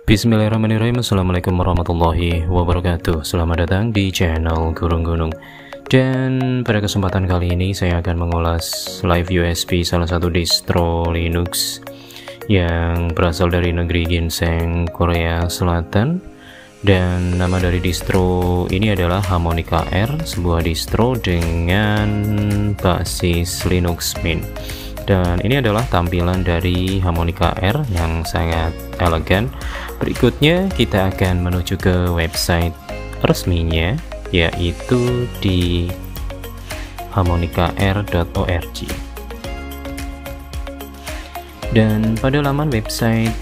Bismillahirrahmanirrahim. Assalamualaikum warahmatullahi wabarakatuh. Selamat datang di channel Gurung Gunung. Dan pada kesempatan kali ini saya akan mengulas live USB salah satu distro Linux yang berasal dari negeri ginseng Korea Selatan. Dan nama dari distro ini adalah Harmonica R, sebuah distro dengan basis Linux Mint. Dan ini adalah tampilan dari Harmonica R yang sangat elegan. Berikutnya kita akan menuju ke website resminya, yaitu di harmonicar.org. Dan pada laman website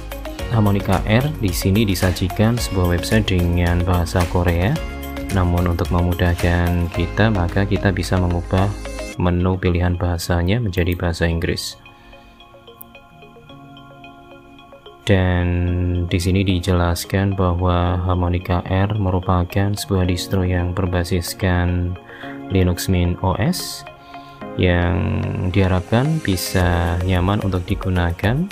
Harmonica R di sini disajikan sebuah website dengan bahasa Korea. Namun untuk memudahkan kita, maka kita bisa mengubah menu pilihan bahasanya menjadi bahasa Inggris. Dan di sini dijelaskan bahwa Harmonica R merupakan sebuah distro yang berbasiskan Linux Mint OS yang diharapkan bisa nyaman untuk digunakan.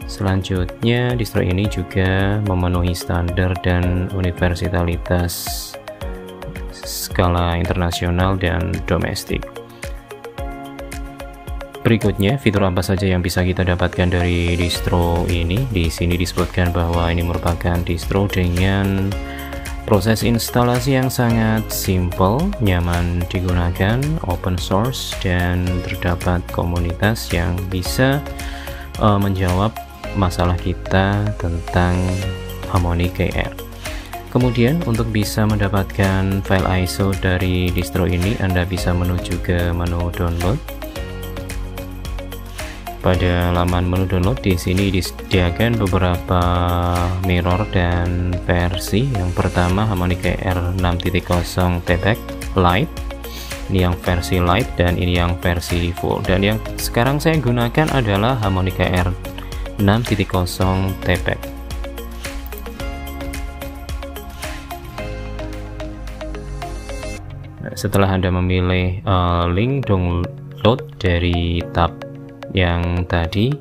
Selanjutnya, distro ini juga memenuhi standar dan universalitas skala internasional dan domestik. Berikutnya, fitur apa saja yang bisa kita dapatkan dari distro ini? Di sini disebutkan bahwa ini merupakan distro dengan proses instalasi yang sangat simple, nyaman digunakan, open source, dan terdapat komunitas yang bisa menjawab masalah kita tentang Harmonica R. Kemudian, untuk bisa mendapatkan file ISO dari distro ini, Anda bisa menuju ke menu download. Pada laman menu download di sini disediakan beberapa mirror dan versi. Yang pertama Harmonica R 6.0 TPEG Lite. Ini yang versi Lite dan ini yang versi full. Dan yang sekarang saya gunakan adalah Harmonica R 6.0 TPEG. Nah, setelah Anda memilih link download dari tab yang tadi,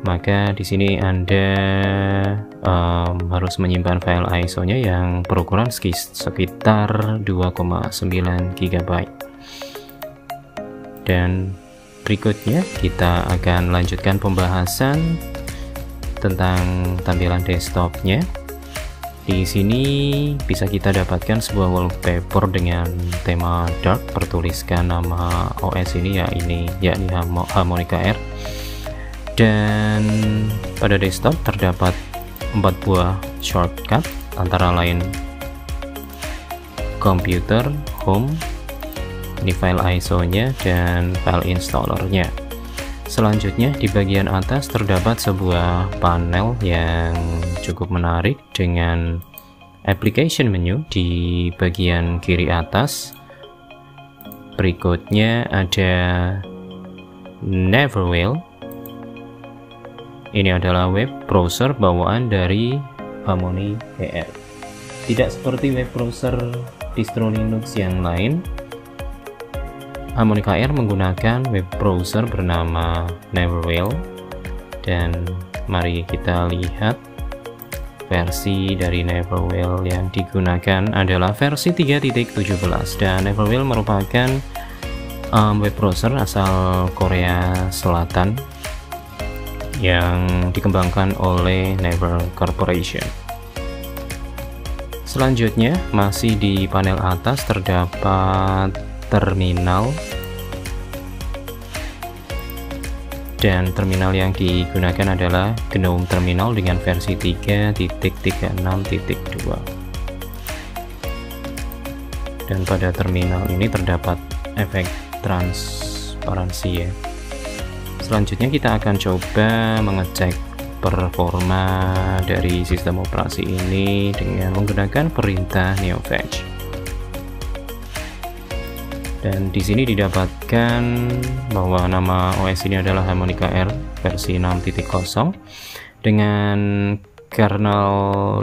maka di sini Anda harus menyimpan file ISO-nya yang berukuran sekitar 2,9 GB. Dan berikutnya kita akan lanjutkan pembahasan tentang tampilan desktopnya. Di sini bisa kita dapatkan sebuah wallpaper dengan tema dark, bertuliskan nama OS ini yakni Harmonica R. Dan pada desktop terdapat 4 buah shortcut, antara lain computer, home, ini file ISO-nya, dan file installernya. Selanjutnya di bagian atas terdapat sebuah panel yang cukup menarik dengan application menu di bagian kiri atas. Berikutnya ada Neverwhale. Ini adalah web browser bawaan dari Harmonica R. Tidak seperti web browser distro Linux yang lain, Harmonica R menggunakan web browser bernama Neverwhale. Dan mari kita lihat versi dari Neverwhale yang digunakan adalah versi 3.17. Dan Neverwhale merupakan web browser asal Korea Selatan yang dikembangkan oleh Naver Corporation. Selanjutnya, masih di panel atas terdapat terminal, dan terminal yang digunakan adalah GNOME Terminal dengan versi 3.36.2. Dan pada terminal ini terdapat efek transparansi ya. Selanjutnya kita akan coba mengecek performa dari sistem operasi ini dengan menggunakan perintah neofetch. Dan di sini didapatkan bahwa nama OS ini adalah Harmonica R versi 6.0 dengan kernel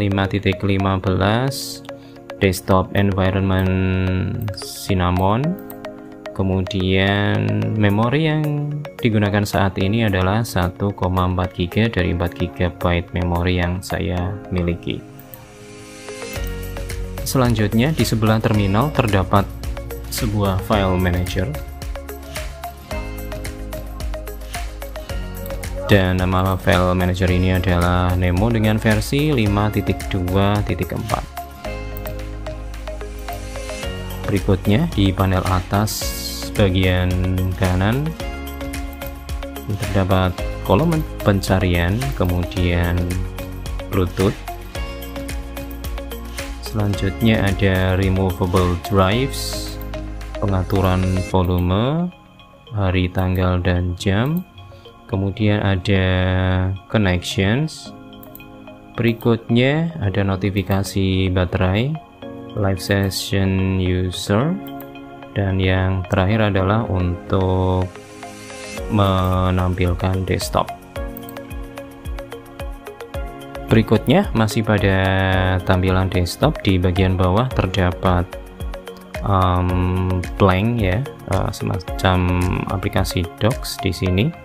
5.15, desktop environment Cinnamon, Kemudian memori yang digunakan saat ini adalah 1,4 GB dari 4 GB memori yang saya miliki. Selanjutnya di sebelah terminal terdapat sebuah file manager. Dan nama file manager ini adalah Nemo dengan versi 5.2.4. Berikutnya di panel atas bagian kanan terdapat kolom pencarian, kemudian Bluetooth. Selanjutnya ada removable drives, pengaturan volume, hari, tanggal, dan jam. Kemudian ada connections. Berikutnya ada notifikasi baterai, live session user, dan yang terakhir adalah untuk menampilkan desktop. Berikutnya masih pada tampilan desktop, di bagian bawah terdapat blank ya, semacam aplikasi docs di sini.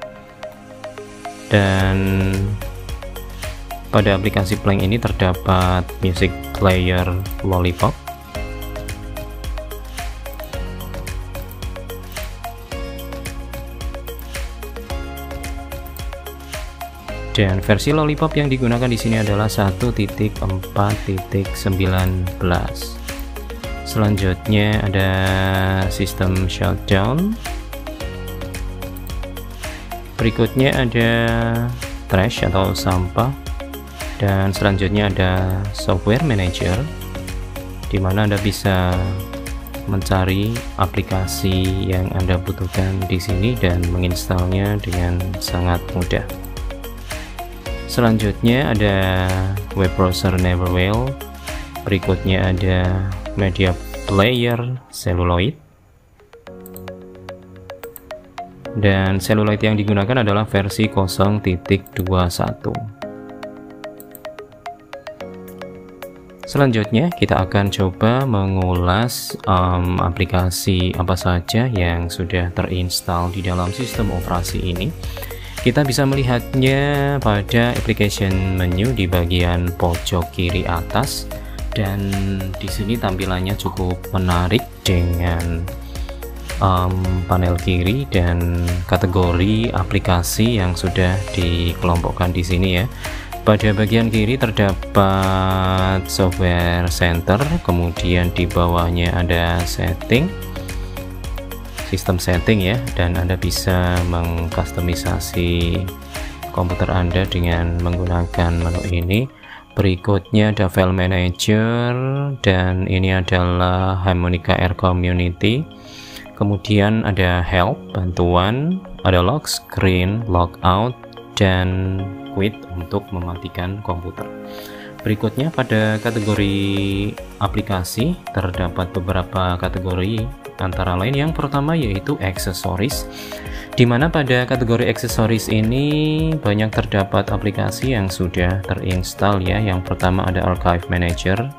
Dan pada aplikasi blank ini terdapat music player Lollipop. Dan versi Lollipop yang digunakan di sini adalah 1.4.19. Selanjutnya ada sistem shutdown. Berikutnya ada trash atau sampah, dan selanjutnya ada software manager, di mana Anda bisa mencari aplikasi yang Anda butuhkan di sini dan menginstalnya dengan sangat mudah. Selanjutnya ada web browser Neverwhale. Berikutnya ada media player Celluloid. Dan Celluloid yang digunakan adalah versi 0.21. Selanjutnya kita akan coba mengulas aplikasi apa saja yang sudah terinstall di dalam sistem operasi ini. Kita bisa melihatnya pada application menu di bagian pojok kiri atas, dan di sini tampilannya cukup menarik dengan panel kiri dan kategori aplikasi yang sudah dikelompokkan di sini ya. Pada bagian kiri terdapat software center, kemudian di bawahnya ada setting, sistem setting ya, dan Anda bisa mengkustomisasi komputer Anda dengan menggunakan menu ini. Berikutnya ada file manager, dan ini adalah Harmonica Air Community. Kemudian ada help, bantuan, ada lock screen, logout, dan quit untuk mematikan komputer. Berikutnya pada kategori aplikasi terdapat beberapa kategori, antara lain yang pertama yaitu aksesoris, di mana pada kategori aksesoris ini banyak terdapat aplikasi yang sudah terinstall ya. Yang pertama ada Archive Manager,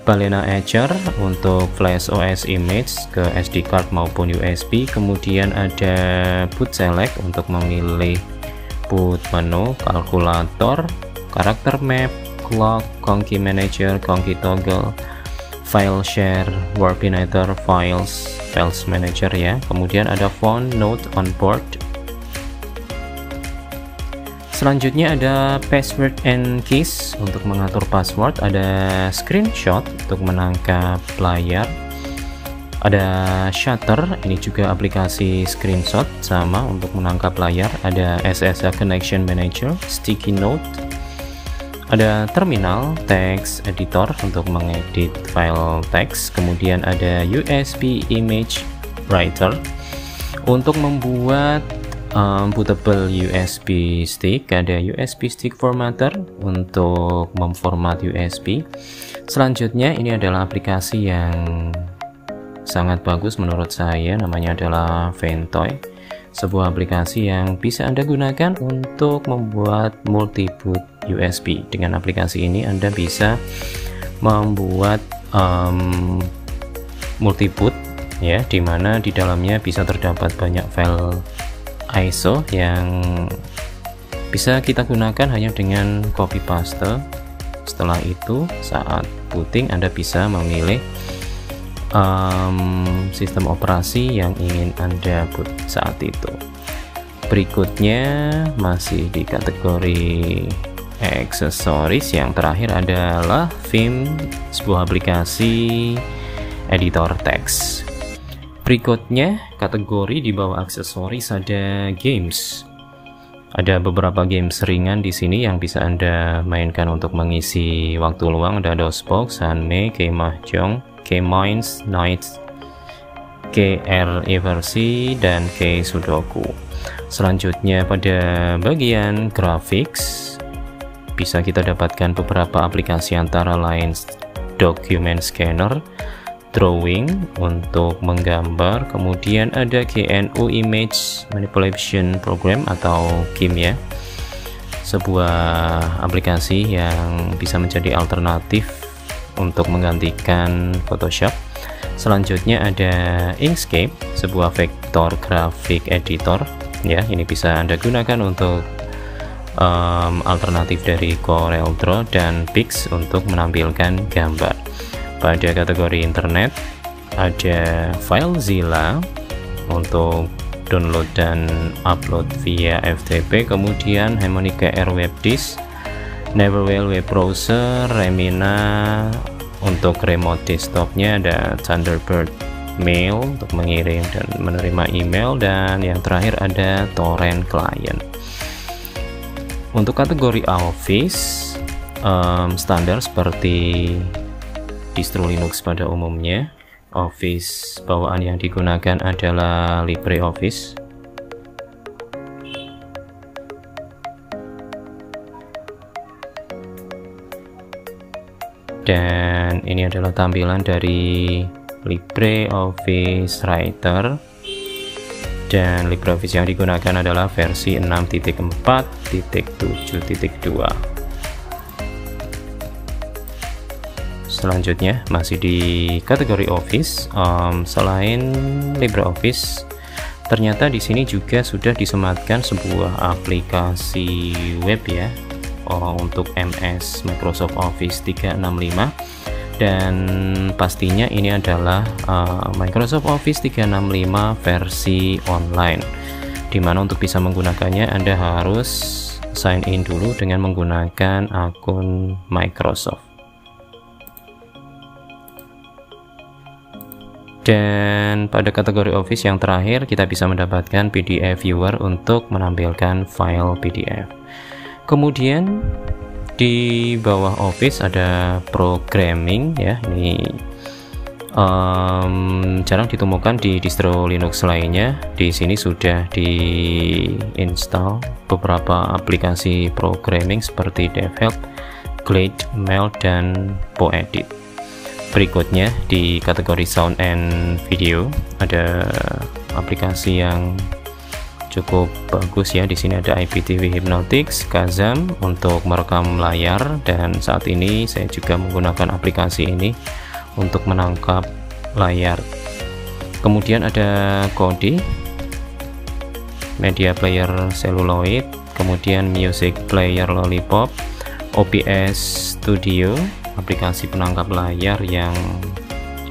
Balena Etcher untuk flash OS image ke SD card maupun USB. Kemudian ada Boot Select untuk memilih boot menu, kalkulator, karakter map, clock, Conky Manager, Conky Toggle, File Share, Warpinator, Files Manager ya. Kemudian ada Phone, Note on Board. Selanjutnya ada password and keys untuk mengatur password, ada screenshot untuk menangkap layar, ada shutter, ini juga aplikasi screenshot sama untuk menangkap layar, ada SSH Connection Manager, sticky note, ada terminal text editor untuk mengedit file teks, kemudian ada USB image writer untuk membuat bootable USB stick, ada USB stick formatter untuk memformat USB. Selanjutnya ini adalah aplikasi yang sangat bagus menurut saya, namanya adalah Ventoy, sebuah aplikasi yang bisa Anda gunakan untuk membuat multi boot USB. Dengan aplikasi ini Anda bisa membuat multi boot ya, dimana di dalamnya bisa terdapat banyak file ISO yang bisa kita gunakan hanya dengan copy paste. Setelah itu saat booting Anda bisa memilih sistem operasi yang ingin Anda boot saat itu. Berikutnya masih di kategori aksesoris, yang terakhir adalah Vim, sebuah aplikasi editor teks. Berikutnya kategori di bawah aksesoris ada games. Ada beberapa games ringan di sini yang bisa Anda mainkan untuk mengisi waktu luang. Ada DOSBox, Hanme, K-Mahjong, K-Mines, Nights, KR-Eversi, dan K-Sudoku. Selanjutnya pada bagian graphics bisa kita dapatkan beberapa aplikasi antara lain document scanner, drawing untuk menggambar, kemudian ada GNU Image Manipulation Program atau GIM ya, sebuah aplikasi yang bisa menjadi alternatif untuk menggantikan Photoshop. Selanjutnya ada Inkscape, sebuah vektor grafik editor ya, ini bisa Anda gunakan untuk alternatif dari CorelDRAW dan Pix untuk menampilkan gambar. Pada kategori internet ada FileZilla untuk download dan upload via FTP, kemudian Harmonica Air Web Disk, Neverwell Web Browser, Remina untuk remote desktopnya, ada Thunderbird Mail untuk mengirim dan menerima email, dan yang terakhir ada Torrent Client. Untuk kategori Office standar seperti distro Linux pada umumnya. Office bawaan yang digunakan adalah LibreOffice. Dan ini adalah tampilan dari LibreOffice Writer, dan LibreOffice yang digunakan adalah versi 6.4.7.2. Selanjutnya masih di kategori Office, selain LibreOffice, ternyata di sini juga sudah disematkan sebuah aplikasi web ya, untuk MS Microsoft Office 365, dan pastinya ini adalah Microsoft Office 365 versi online, dimana untuk bisa menggunakannya Anda harus sign in dulu dengan menggunakan akun Microsoft. Dan pada kategori Office yang terakhir kita bisa mendapatkan PDF Viewer untuk menampilkan file PDF. Kemudian di bawah Office ada Programming ya, ini jarang ditemukan di distro Linux lainnya. Di sini sudah diinstal beberapa aplikasi programming seperti DevHelp, Glade, Meld, dan Poedit. Berikutnya di kategori Sound and Video ada aplikasi yang cukup bagus ya. Di sini ada IPTV Hypnotics, Kazam untuk merekam layar, dan saat ini saya juga menggunakan aplikasi ini untuk menangkap layar. Kemudian ada Kodi, Media Player Celluloid, kemudian Music Player Lollipop, OBS Studio, aplikasi penangkap layar yang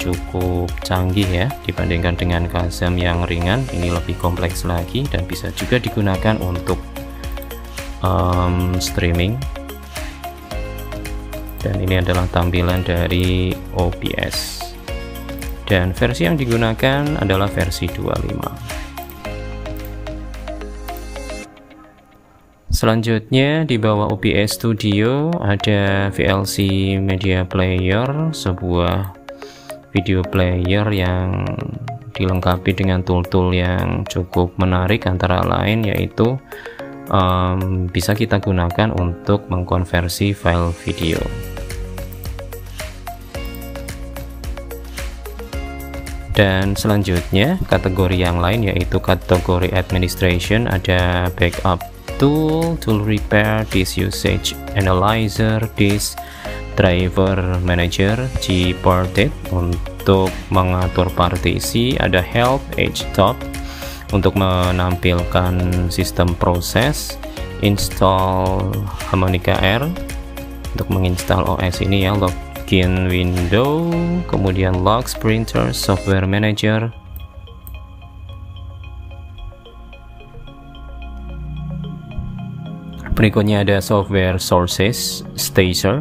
cukup canggih ya dibandingkan dengan Kazam yang ringan. Ini lebih kompleks lagi dan bisa juga digunakan untuk streaming. Dan ini adalah tampilan dari OBS, dan versi yang digunakan adalah versi 25. Selanjutnya di bawah OBS Studio ada VLC Media Player, sebuah video player yang dilengkapi dengan tool-tool yang cukup menarik, antara lain yaitu bisa kita gunakan untuk mengkonversi file video. Dan selanjutnya kategori yang lain yaitu kategori Administration, ada Backup Tool, Tool Repair, Disk Usage Analyzer, Disk Driver Manager, Gparted untuk mengatur partisi, ada help edge top untuk menampilkan sistem proses, install Harmonica R untuk menginstal OS ini ya, login window, kemudian logs printer, software manager. Berikutnya ada software sources, Stacer.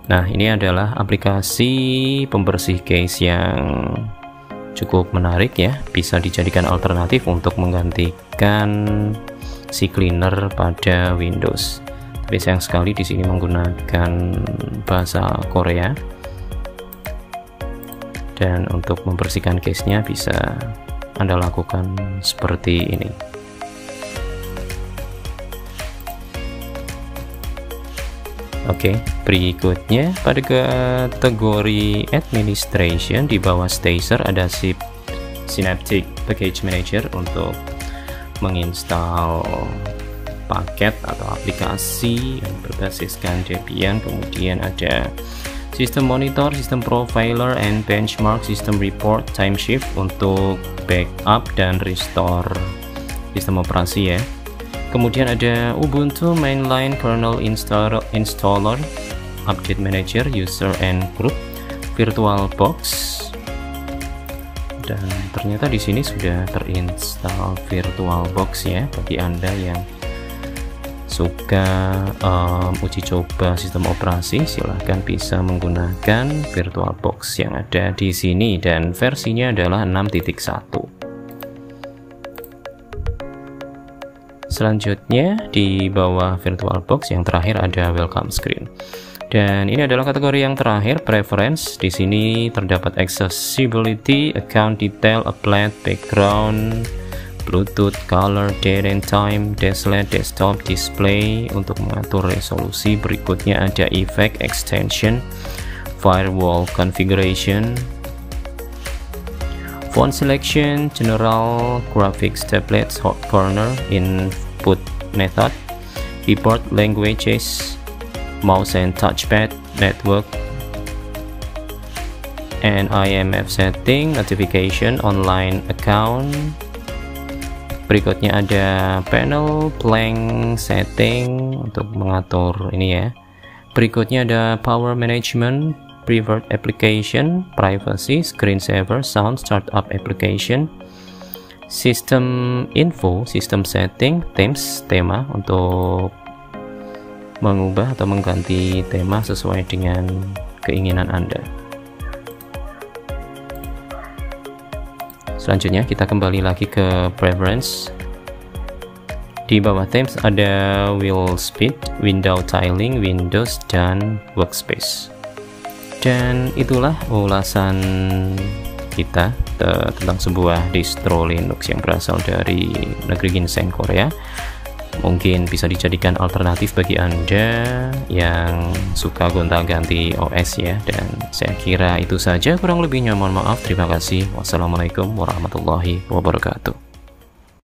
Nah, ini adalah aplikasi pembersih case yang cukup menarik ya, bisa dijadikan alternatif untuk menggantikan si cleaner pada Windows. Tapi sayang sekali di sini menggunakan bahasa Korea. Dan untuk membersihkan case-nya bisa Anda lakukan seperti ini. Oke, berikutnya pada kategori administration di bawah Stacer ada Synaptic Package Manager untuk menginstal paket atau aplikasi yang berbasiskan Debian. Kemudian ada System Monitor, System Profiler, and Benchmark, System Report, Time Shift untuk backup dan restore sistem operasi ya. Kemudian ada Ubuntu Mainline Kernel Installer, Update Manager, User and Group, VirtualBox, dan ternyata di sini sudah terinstall VirtualBox ya. Bagi Anda yang suka uji coba sistem operasi, silahkan bisa menggunakan VirtualBox yang ada di sini, dan versinya adalah 6.1. Selanjutnya di bawah VirtualBox yang terakhir ada Welcome Screen. Dan ini adalah kategori yang terakhir, Preference. Di sini terdapat Accessibility, Account Detail, Applied, Background, Bluetooth, Color, Date and Time, Deselect, Desktop, Display untuk mengatur resolusi. Berikutnya ada Effect, Extension, Firewall Configuration, Font Selection, General Graphics, Tablets, Hot Corner, Input Method, Keyboard Languages, Mouse and Touchpad, Network, and IMF Setting, Notification, Online Account. Berikutnya ada Panel Blank Setting untuk mengatur ini ya. Berikutnya ada Power Management, Private Application, Privacy, Screensaver, Sound, Startup Application, System Info, System Setting, Themes, tema untuk mengubah atau mengganti tema sesuai dengan keinginan Anda. Selanjutnya kita kembali lagi ke Preference. Di bawah Themes ada Wheel Speed, Window Tiling, Windows, dan Workspace. Dan itulah ulasan kita tentang sebuah distro Linux yang berasal dari negeri ginseng Korea. Mungkin bisa dijadikan alternatif bagi Anda yang suka gonta-ganti OS ya. Dan saya kira itu saja, kurang lebihnya mohon maaf. Terima kasih. Wassalamualaikum warahmatullahi wabarakatuh.